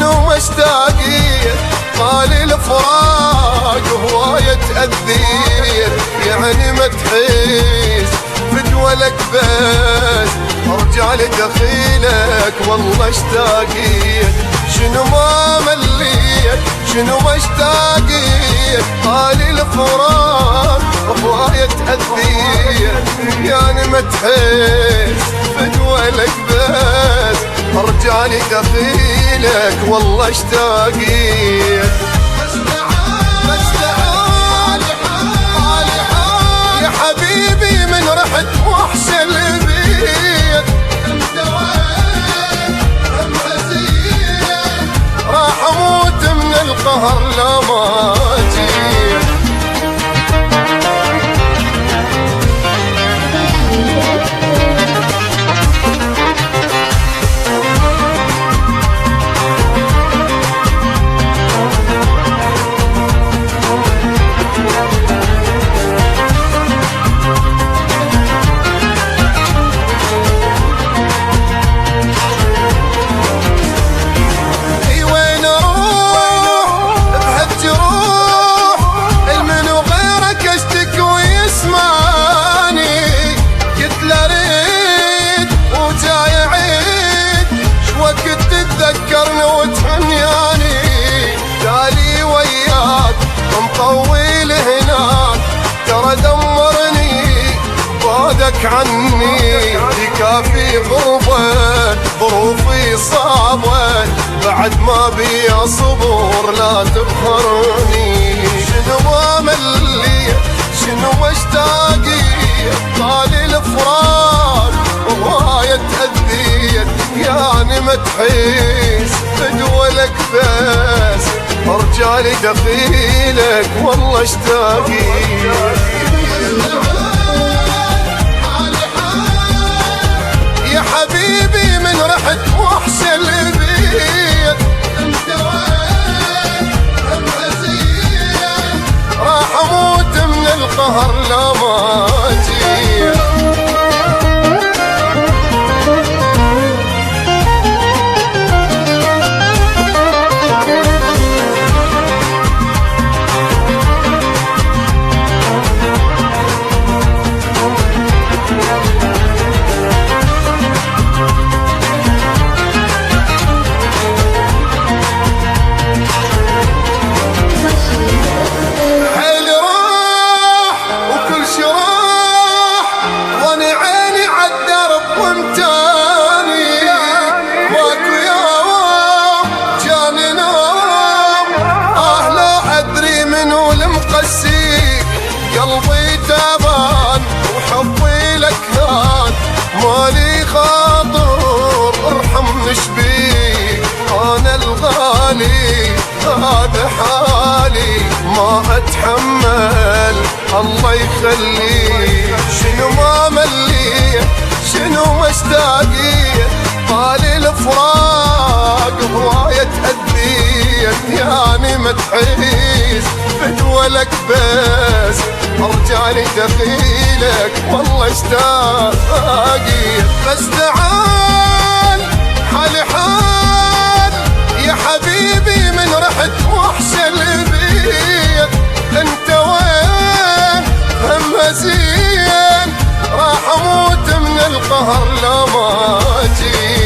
شنو مشتاقين طال الفراق هواية تأذين، يعني ما تحس بدولك بس ارجع لدخيلك والله اشتاقين. شنو ما مليت شنو مشتاقين طال الفراق هواية تأذين، يعني ما تحس بدولك بس ارجع لدخيلك والله اشتاقين. بس تعال يا حبيبي من رحت وحش البيت، انت وين هم حزين راح اموت من القهر لا ما جيت. تذكرني وتهنياني تالي وياك مطول هناك، ترى دمرني بعدك عني يكافي غربة ظروفي صعبة بعد ما بي صبر لا تبخرني. شنو املي شنو مشتاقي طال الفراق وهواية تأذين، يعني ما تحس بدولك بس ارجع لدخيلك والله اشتاقين. يا حبيبي من رحت وحش البيت، انت وين هم حزين راح اموت من القهر لا ما جيت. قلبي تعبان وحبي لك هان مالي خاطر ارحمني شبيك انا الغالي هذا حالي ما اتحمل الله يخليك. شنو ما مليت شنو مشتاقين طال الفراق هواية تأذين، يعني ما تحس بدولك بس ارجع لدخيلك والله اشتاقين. بس تعال حالي حال يا حبيبي من رحت وحش البيت، انت وين هم زين راح اموت من القهر لا ما جيت.